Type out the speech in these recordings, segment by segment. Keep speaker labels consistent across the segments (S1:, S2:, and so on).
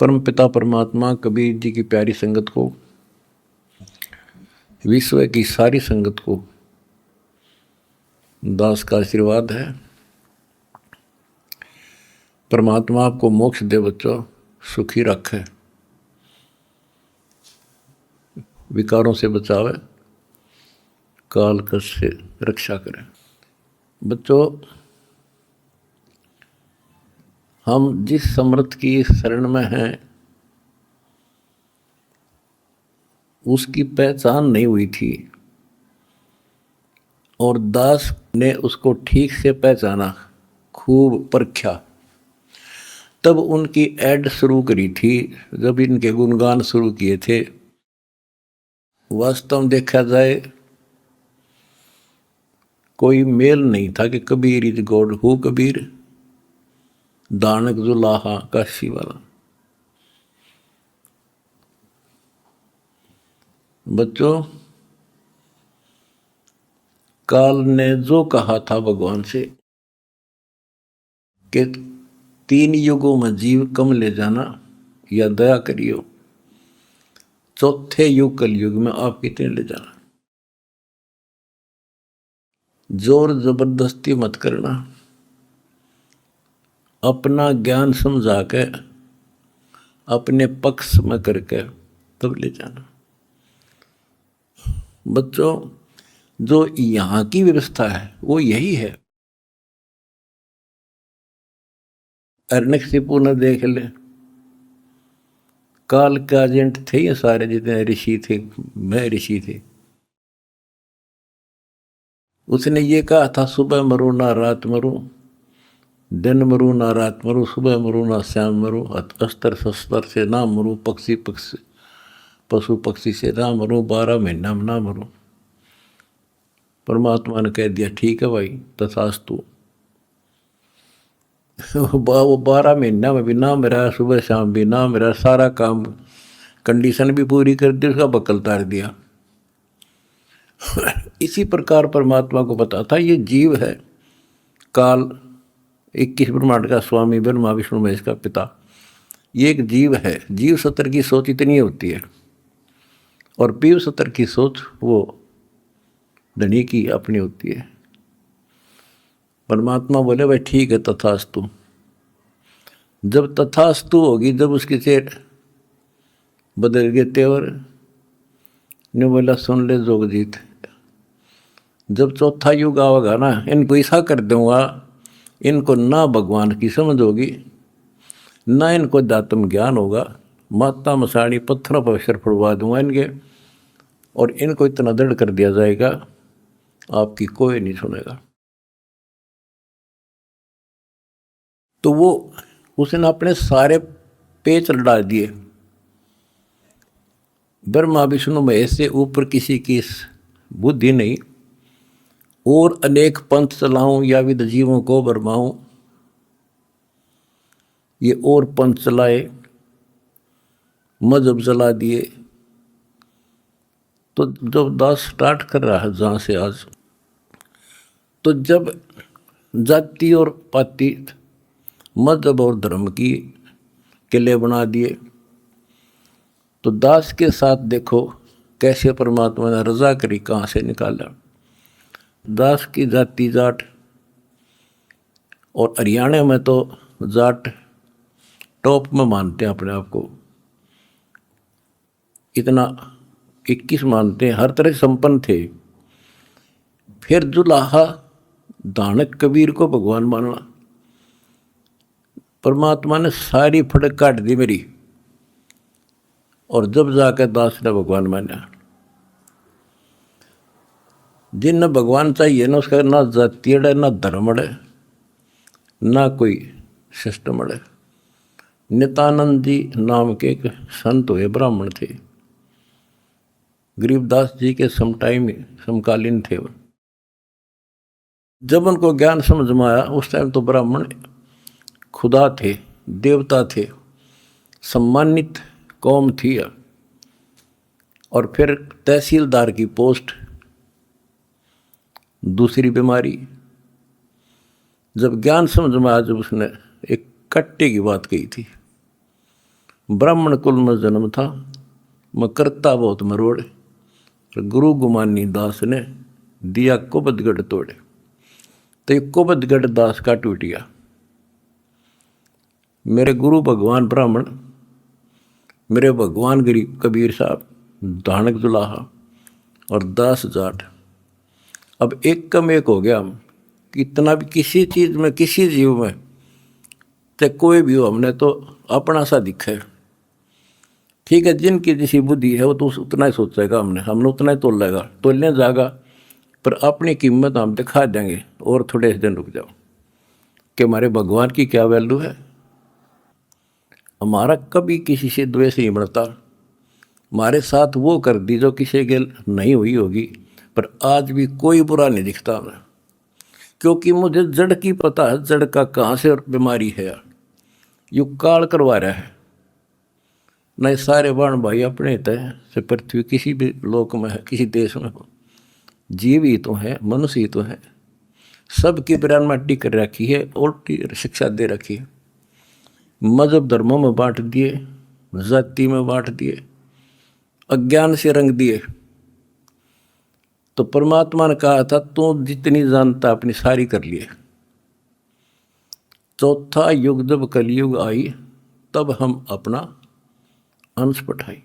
S1: परम पिता परमात्मा कबीर जी की प्यारी संगत को, विश्व की सारी संगत को दास का आशीर्वाद है। परमात्मा आपको मोक्ष दे बच्चों, सुखी रखे, विकारों से बचावे, काल कष्ट से रक्षा करे। बच्चों, हम जिस समर्थ की शरण में हैं उसकी पहचान नहीं हुई थी और दास ने उसको ठीक से पहचाना, खूब परखा, तब उनकी ऐड शुरू करी थी, जब इनके गुणगान शुरू किए थे। वास्तव में देखा जाए कोई मेल नहीं था कि Kabir is God, who Kabir, दानक जुलाहा काशी वाला। बच्चों, काल ने जो कहा था भगवान से कि 3 युगों में जीव कम ले जाना या दया करियो, चौथे युग कलयुग में आप कितने ले जाना, जोर जबरदस्ती मत करना, अपना ज्ञान समझा के अपने पक्ष में करके तब ले जाना। बच्चों, जो यहाँ की व्यवस्था है वो यही है। हिरण्यकशिपु ने देख ले, काल के एजेंट थे ये सारे, जितने ऋषि थे, मैं ऋषि थे। उसने ये कहा था, सुबह मरो ना रात मरो, दिन मरो ना रात मरो, सुबह मरो ना शाम मरो, अस्त्र शस्त्र से ना मरो, पशु पक्षी से ना मरो, 12 महीना में ना मरो। परमात्मा ने कह दिया, ठीक है भाई, तथास्तु। वो 12 महीना में भी ना मेरा, सुबह शाम भी ना मेरा, सारा काम कंडीशन भी पूरी कर दी, उसका बकल तार दिया। इसी प्रकार परमात्मा को पता था ये जीव है, काल 21 ब्रह्मांड का स्वामी, ब्रह्मा विष्णु महेश का पिता, ये एक जीव है। जीव सत्र की सोच इतनी होती है और पीव सत्र की सोच वो धनी की अपनी होती है। परमात्मा बोले, भाई ठीक है, तथास्तु। जब तथास्तु होगी, जब उसके चेहरे बदल गए तेवर, ने बोला, सुन ले जोगजीत, जब चौथा युग आवेगा ना, इनको ऐसा कर दूंगा, इनको ना भगवान की समझ होगी, ना इनको दातम ज्ञान होगा, माता मसाणी पत्थरों पर सिर फुड़वा दूंगा इनके, और इनको इतना दृढ़ कर दिया जाएगा आपकी कोई नहीं सुनेगा। तो वो उसने अपने सारे पेच लड़ा दिए, ब्रह्मा विष्णु महेश से ऊपर किसी की बुद्धि नहीं, और अनेक पंथ चलाऊं या विद जीवों को बरमाऊं, ये और पंथ चलाए, मजहब चला दिए। तो जब दास स्टार्ट कर रहा है जहाँ से आज, तो जब जाति और पाति, मजहब और धर्म की किले बना दिए, तो दास के साथ देखो कैसे परमात्मा ने रजा करी, कहाँ से निकाला। दास की जाति जाट, और हरियाणा में तो जाट टॉप में मानते हैं अपने आप को, इतना 21 मानते हैं, हर तरह संपन्न थे। फिर जुलाहा दानक कबीर को भगवान मानना, परमात्मा ने सारी फड़क काट दी मेरी, और जब जाकर दास ने भगवान माना। जिन भगवान चाहिए ना, उसका ना जाति अड़े, ना धर्म अड़े, ना कोई सिस्टम अड़े। नित्यानंद जी नाम के एक संत हुए, ब्राह्मण थे, गरीबदास जी के समकालीन थे। जब उनको ज्ञान समझ में आया, उस टाइम तो ब्राह्मण खुदा थे, देवता थे, सम्मानित कौम थी। और फिर तहसीलदार की पोस्ट, दूसरी बीमारी। जब ज्ञान समझ में आया, जब उसने एक कट्टे की बात कही थी, ब्राह्मण कुल में जन्म था, मैं करता बहुत मरोड़। गुरु गुमानी दास ने दिया कुबदगढ़ तोड़े, तो ये कुबदगढ़ दास का टूट गया। मेरे गुरु भगवान ब्राह्मण, मेरे भगवान गरीब कबीर साहब, धानक दुलाहा और दास जाट, अब एक कम एक हो गया। हम कितना भी किसी चीज़ में, किसी जीव में, चाहे कोई भी हो, हमने तो अपना सा दिखा है। ठीक है, जिनकी जैसी बुद्धि है वो तो उतना ही सोचेगा, हमने उतना ही तोलेगा, तोलने जाएगा, पर अपनी कीमत हम दिखा देंगे। और थोड़े दिन रुक जाओ कि हमारे भगवान की क्या वैल्यू है। हमारा कभी किसी से द्वेष नहीं बढ़ता। हमारे साथ वो कर दी जो किसी के नहीं हुई होगी, पर आज भी कोई बुरा नहीं दिखता हमें, क्योंकि मुझे जड़ की पता है, जड़ का कहाँ से बीमारी है। यू काल करवा रहा है। नहीं सारे बाण भाई अपने तय से पृथ्वी किसी भी लोक में है, किसी देश में हो, जीव ही तो है, मनुष्य ही तो है। सबकी बिरान माटी कर रखी है, उल्टी शिक्षा दे रखी है। मजहब धर्मों में बांट दिए, जाति में बांट दिए, अज्ञान से रंग दिए। तो परमात्मा ने कहा था तू जितनी जानता अपनी सारी कर लिए। चौथा युग जब कलयुग आई, तब हम अपना अंश पठाई।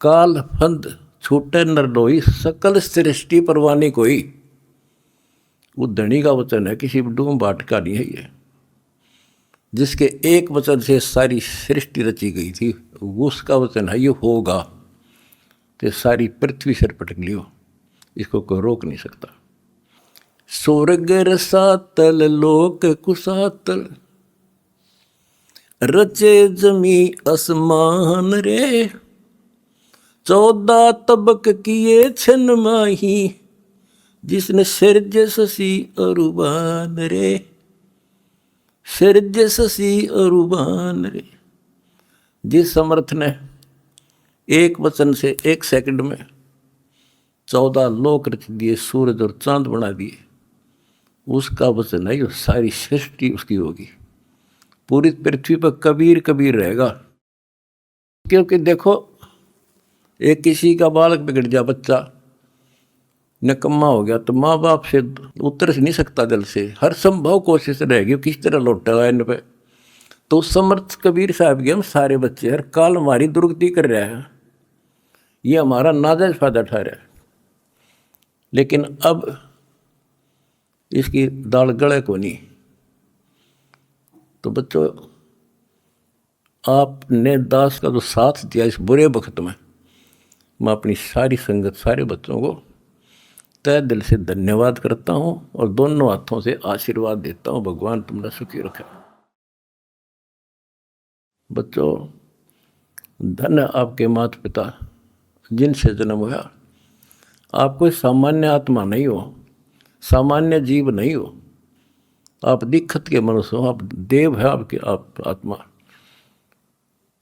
S1: काल फंद छूटे नर लोई, सकल सृष्टि परवानी कोई। वो धनी का वचन है, किसी डूम बाट का नहीं है ये। जिसके एक वचन से सारी सृष्टि रची गई थी, उसका वचन है ये होगा, तो सारी पृथ्वी सिर पटक लियो, इसको कोई रोक नहीं सकता। स्वर्ग रसातल लोक कुसातल, रचे जमी असमान रे। 14 तबक किए छन माही, जिसने सिरज ससी अरुबान रे। सिरज ससी अरुबान रे। जिस समर्थ ने एक वचन से एक सेकंड में 14 लोक रच दिए, सूरज और चांद बना दिए, उसका वचन है, सारी सृष्टि उसकी होगी। पूरी पृथ्वी पर कबीर कबीर रहेगा। क्योंकि देखो, एक किसी का बालक बिगड़ गया, बच्चा निकम्मा हो गया, तो माँ बाप से उतर नहीं सकता दिल से, हर संभव कोशिश रहेगी किस तरह लौटा इन पे। तो समर्थ कबीर साहब के हम सारे बच्चे हर काल हमारी दुर्गति कर रहे हैं, ये हमारा नाजायज फायदा उठा रहा है। लेकिन अब इसकी दाल गले को नहीं। तो बच्चों, आपने दास का जो साथ दिया इस बुरे वक्त में, मैं अपनी सारी संगत, सारे बच्चों को तय दिल से धन्यवाद करता हूँ और दोनों हाथों से आशीर्वाद देता हूँ। भगवान तुमने सुखी रखे। बच्चों, धन्य आपके माता पिता जिनसे जन्म हुआ। आप कोई सामान्य आत्मा नहीं हो, सामान्य जीव नहीं हो, आप दिक्कत के मनुष्य हो, आप देव है, आपकी आप आत्मा।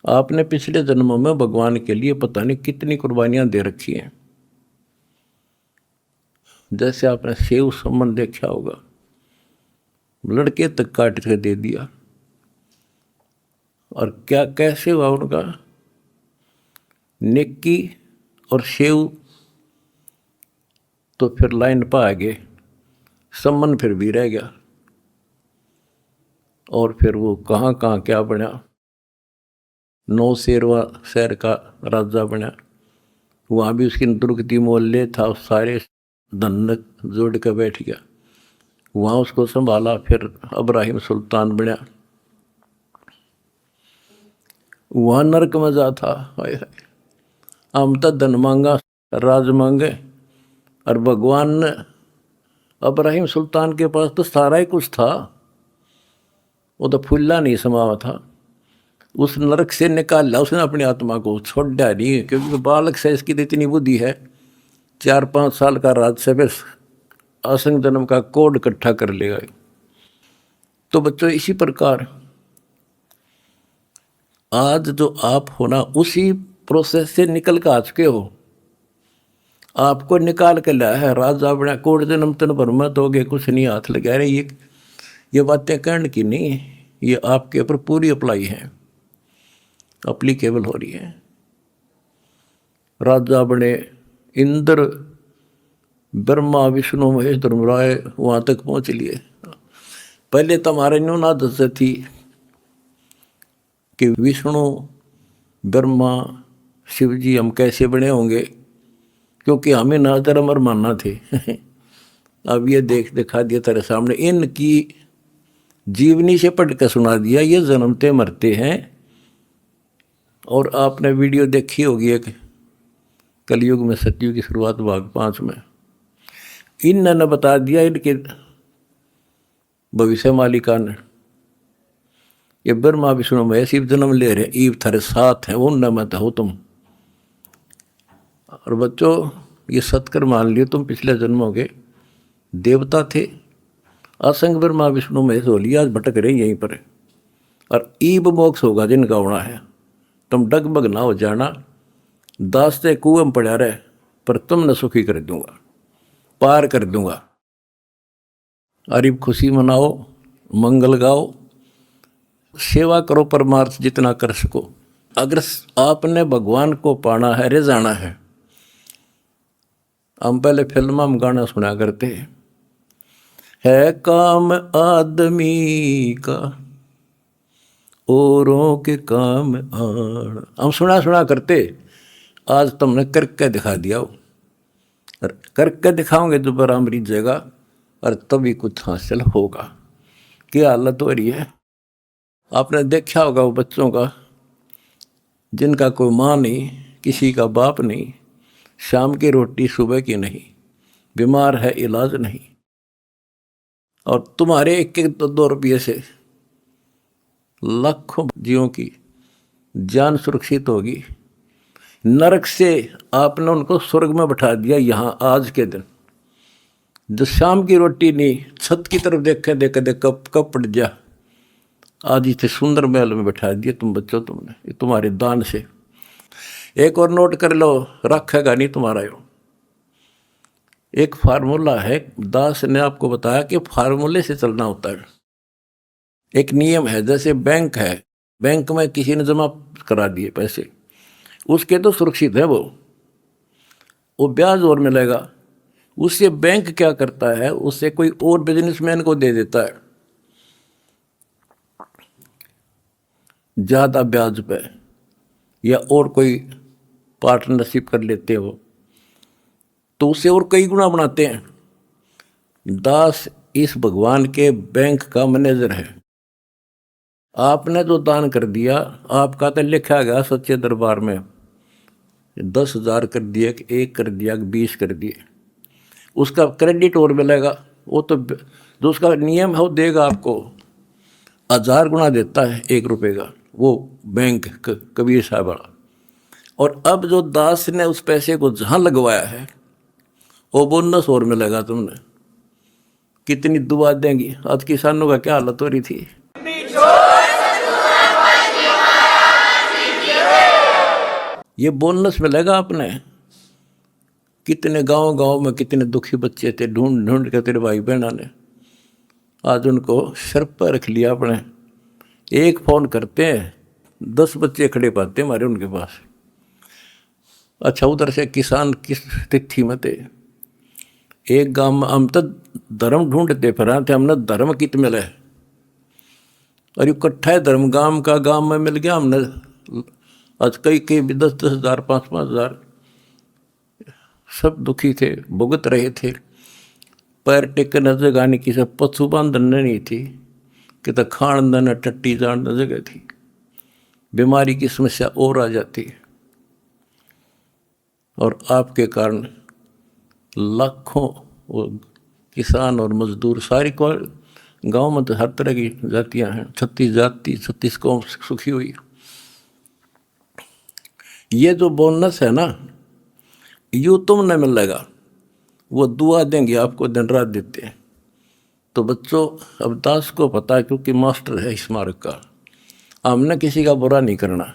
S1: आपने पिछले जन्मों में भगवान के लिए पता नहीं कितनी कुर्बानियां दे रखी हैं। जैसे आपने सेव सम्मन देखा होगा, लड़के तक काट के दे दिया, और क्या कैसे हुआ उनका, नेकी और सेव तो फिर लाइन पर आ गए, सम्मन फिर भी रह गया। और फिर वो कहाँ कहाँ क्या बना, 9 शेरवा शहर का राजा बना, वहाँ भी उसकी दुर्गति मोहल्ले था, सारे धन जोड़ के बैठ गया, वहाँ उसको संभाला। फिर इब्राहिम सुल्तान बना, वहाँ नरक में जा था। हाय हाय, हम तो धन मांगा, राज मांगे, और भगवान ने इब्राहिम सुल्तान के पास तो सारा ही कुछ था, वो तो फुल्ला नहीं समावा था। उस नरक से निकाला उसने अपनी आत्मा को, छोड़ा नहीं, क्योंकि बालक से इसकी इतनी बुद्धि है, 4-5 साल का राज से बस असंग जन्म का कोड इकट्ठा कर लेगा। तो बच्चों, इसी प्रकार आज जो आप हो ना, उसी प्रोसेस से निकल कर आ चुके हो। आपको निकाल के लाया है राजा बना, कोड जन्म तन भर में दोगे कुछ नहीं, हाथ लगा रहे। ये बातें कहने की नहीं, ये आपके ऊपर पूरी अप्लाई है। अप्लीकेबल हो रही है। राजा बने इंद्र, ब्रह्मा विष्णु महेश धर्मराय वहाँ तक पहुँच लिए। पहले तो हमारे न्यून आदत से थी कि विष्णु ब्रह्मा शिव जी हम कैसे बने होंगे, क्योंकि हमें ना धर्म और मानना थे। अब ये देख दिखा दिया तेरे सामने, इनकी जीवनी से पढ़ कर सुना दिया, ये जन्मते मरते हैं। और आपने वीडियो देखी होगी एक कलयुग में सतयुग की शुरुआत भाग 5 में, इन्होंने बता दिया इनके भविष्य मालिका ने, ये ब्रह्मा विष्णु महेश शिव जन्म ले रहे, ईव थारे साथ है, उन मत हो तुम। और बच्चों ये सत्कर मान लियो, तुम पिछले जन्मों के देवता थे। असंग ब्रह्मा विष्णु महेश हो लिया, आज भटक रहे यहीं पर। और ईब मोक्ष होगा जिनका होना है, तुम डगमग ना हो जाना, दास्ते कुएं में पड़ा रहे, पर तुमने सुखी कर दूंगा, पार कर दूंगा। अरे खुशी मनाओ, मंगल गाओ, सेवा करो, परमार्थ जितना कर सको। अगर आपने भगवान को पाना है, रे जाना है। हम पहले फिल्म में गाना सुना करते है काम आदमी का औरों के काम आण, हम सुना करते। आज तुमने करके दिखा दिया हो, और करके दिखाओगे तो बराम रीझेगा, और तभी कुछ हासिल होगा। क्या हालत हो रही है, आपने देखा होगा वो बच्चों का जिनका कोई माँ नहीं, किसी का बाप नहीं, शाम की रोटी सुबह की नहीं, बीमार है इलाज नहीं, और तुम्हारे 1-2 रुपये से लाखों जीवों की जान सुरक्षित होगी। नरक से आपने उनको स्वर्ग में बैठा दिया यहाँ आज के दिन। जो शाम की रोटी नहीं, छत की तरफ देखे देख कब पड़ जा, आज इतने सुंदर महल में बैठा दिया तुम बच्चों, तुमने तुम्हारे दान से। एक और नोट कर लो, रखेगा नहीं तुम्हारा यो। एक फार्मूला है, दास ने आपको बताया कि फार्मूले से चलना होता है। एक नियम है, जैसे बैंक है, बैंक में किसी ने जमा करा दिए पैसे, उसके तो सुरक्षित है, वो ब्याज और मिलेगा। उससे बैंक क्या करता है, उससे कोई और बिजनेसमैन को दे देता है ज़्यादा ब्याज पे, या और कोई पार्टनरशिप कर लेते हो तो उससे और कई गुना बनाते हैं। दास इस भगवान के बैंक का मैनेजर है। आपने जो दान कर दिया, आपका तो लिखा गया सच्चे दरबार में, 10,000 कर दिया कि 1 कर दिया कि 20 कर दिए, उसका क्रेडिट और मिलेगा। वो तो जो उसका नियम है वो देगा आपको, 1000 गुना देता है 1 रुपये का, वो बैंक कबीर साहब वाला। और अब जो दास ने उस पैसे को जहाँ लगवाया है, वो बोनस और मिलेगा तुमने। कितनी दुआ देंगी। आज किसानों का क्या हालत हो रही थी। ये बोनस मिलेगा आपने। कितने गांव में कितने दुखी बच्चे थे, ढूंढ ढूंढ के तेरे भाई बहना ने आज उनको सर पर रख लिया अपने। एक फ़ोन करते हैं 10 बच्चे खड़े पाते हमारे उनके पास। अच्छा, उधर से किसान किस तिथि में थे। एक गांव में हम तो धर्म ढूंढते फिर थे, हमने धर्म कित मिले, और इकट्ठा है धर्म गांव का, गांव में मिल गया हमने। आज कई भी 10-10 हज़ार 5-5 हज़ार, सब दुखी थे, भुगत रहे थे। पैर टेकने जगह नहीं, किसी पशु बांधन नहीं थी, कि तो खान न टट्टी जान जगह थी। बीमारी की समस्या और आ जाती, और आपके कारण लाखों वो किसान और मजदूर, सारी को गांव में तो हर तरह की जातियां हैं, 36 जाति 36 कौम सुखी हुई। ये जो बोनस है ना, यूँ तुमने मिलेगा, वो दुआ देंगे आपको, दिन रात देते हैं। तो बच्चों, अब दास को पता है, क्योंकि मास्टर है इस मार्ग का, हमने किसी का बुरा नहीं करना।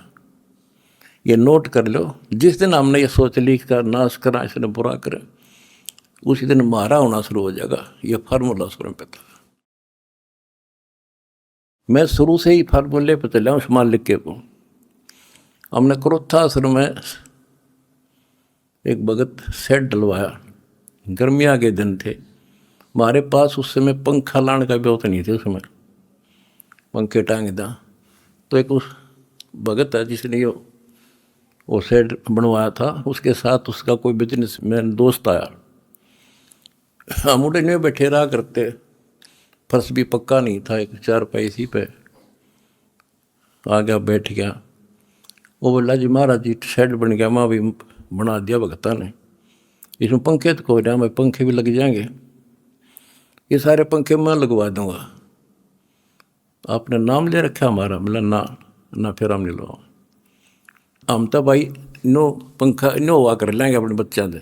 S1: ये नोट कर लो, जिस दिन हमने ये सोच ली का नाश करा, इसने बुरा करे, उसी दिन मारा होना शुरू हो जाएगा। ये फार्मूला शुरू में पता। मैं शुरू से ही फार्मूले पर चला हूँ, मालिक के को। हमने क्रोथा आश्रम में एक भगत सेट डलवाया, गर्मियाँ के दिन थे, हमारे पास उस समय पंखा लाने का भी नहीं थे, उस समय पंखे टांग दा। तो एक उस भगत है जिसने वो सेट बनवाया था, उसके साथ उसका कोई बिजनेस मैन दोस्त आया। हम उठे नहीं बैठे रहा करते, फर्श भी पक्का नहीं था, एक चारपाई इसी पे आ गया, बैठ गया। वो बोला जी महाराज जी शेड बन गया, माँ भी बना दिया भगता ने, इसमें पंखे तो हो रहा, मैं पंखे भी लग जाएंगे, ये सारे पंखे मैं लगवा दूंगा, आपने नाम ले रखा हमारा? बोला ना फिर हम नहीं लो, हम तो भाई नो पंखा नो हुआ कर लेंगे अपने बच्चों से,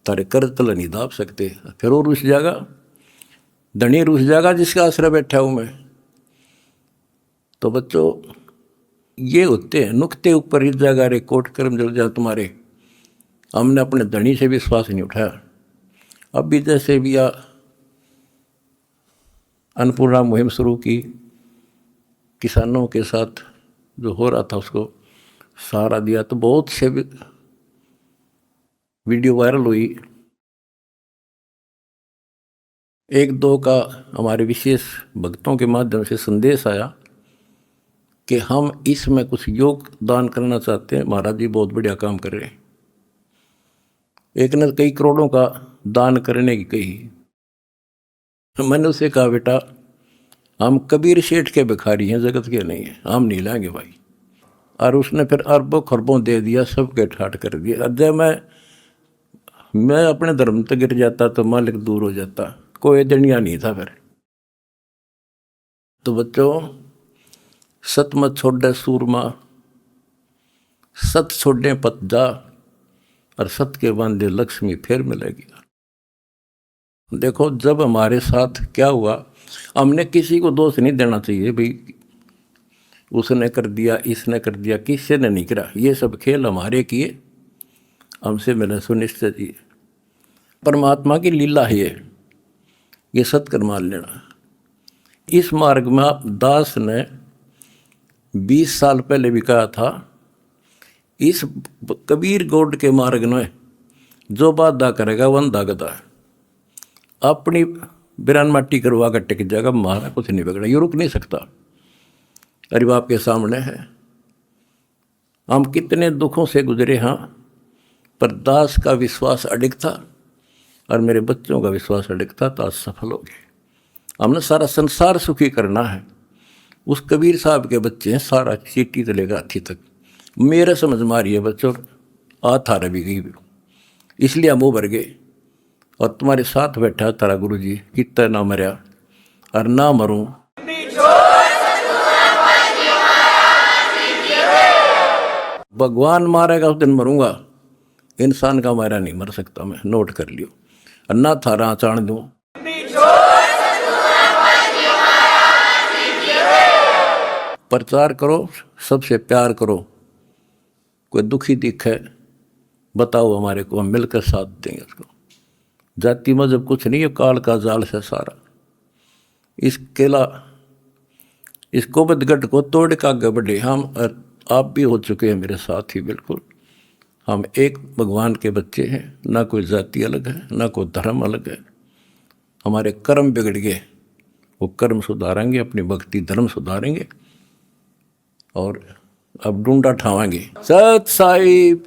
S1: तारे कर्ज तला नहीं दाब सकते। फिर वो रुस जाएगा, धनी रुस जाएगा जिसका आश्रय बैठा हूँ मैं। तो बच्चों ये होते हैं नुक्ते ऊपर इस जगह रे कोट कर्म जल जा तुम्हारे। हमने अपने धनी से विश्वास नहीं उठाया। अब भी जैसे भी अन्नपूर्णा मुहिम शुरू की, किसानों के साथ जो हो रहा था उसको सहारा दिया, तो बहुत से वीडियो वायरल हुई। एक दो का हमारे विशेष भक्तों के माध्यम से संदेश आया कि हम इसमें कुछ योगदान करना चाहते हैं, महाराज जी बहुत बढ़िया काम कर रहे हैं। एक ने कई करोड़ों का दान करने की कही। मैंने उसे कहा बेटा हम कबीर शेठ के भिखारी हैं, जगत के नहीं हैं, हम नहीं लाएंगे भाई। और उसने फिर अरबों खरबों दे दिया, सबके ठाट कर दिया। जब मैं अपने धर्म तक गिर जाता तो मालिक दूर हो जाता, कोई दनिया नहीं था फिर। तो बच्चों सत मत छोड़े सूरमा, सत छोड़े पत जा, और सत के बांधे लक्ष्मी फिर मिलेगी। देखो जब हमारे साथ क्या हुआ, हमने किसी को दोष नहीं देना चाहिए भाई उसने कर दिया इसने कर दिया, किसी ने नहीं करा। ये सब खेल हमारे किए, हमसे मैंने सुनिश्चित किए। परमात्मा की लीला है ये सत्कर्म मान लेना। इस मार्ग में आप दास ने 20 साल पहले भी कहा था, इस कबीर गौड़ के मार्ग में जो बाधा करेगा वंदा गदा, अपनी बिरान माटी करवा कर टिक जाएगा, मारा कुछ नहीं बिगड़ा, ये रुक नहीं सकता। अरे बाप के सामने है, हम कितने दुखों से गुजरे हाँ, पर दास का विश्वास अडिग था और मेरे बच्चों का विश्वास अडिग था, तो आज सफल हो गए। हमने सारा संसार सुखी करना है। उस कबीर साहब के बच्चे हैं, सारा चीटी से लेकर हाथी तक मेरे समझ मारी है बच्चों, थारा भी गई, इसलिए हम उभर गए। और तुम्हारे साथ बैठा तारा गुरु जी, कितना ना मरया और ना मरूं। भगवान मारेगा उस दिन मरूंगा, इंसान का मारा नहीं मर सकता मैं, नोट कर लियो। और ना थारा चाण दूं, प्रचार करो, सबसे प्यार करो। कोई दुखी दिखे बताओ हमारे को, हम मिलकर साथ देंगे उसको। जाति मजहब कुछ नहीं है, काल का जाल से सारा। इस केला इस कोबदगढ़ को तोड़ के आगे बढ़े हम, आप भी हो चुके हैं मेरे साथ ही। बिल्कुल हम एक भगवान के बच्चे हैं, ना कोई जाति अलग है ना कोई धर्म अलग है। हमारे कर्म बिगड़ गए, वो कर्म सुधारेंगे, अपनी भक्ति धर्म सुधारेंगे और अब ढूंढा ठावाएंगे। सत साहिब।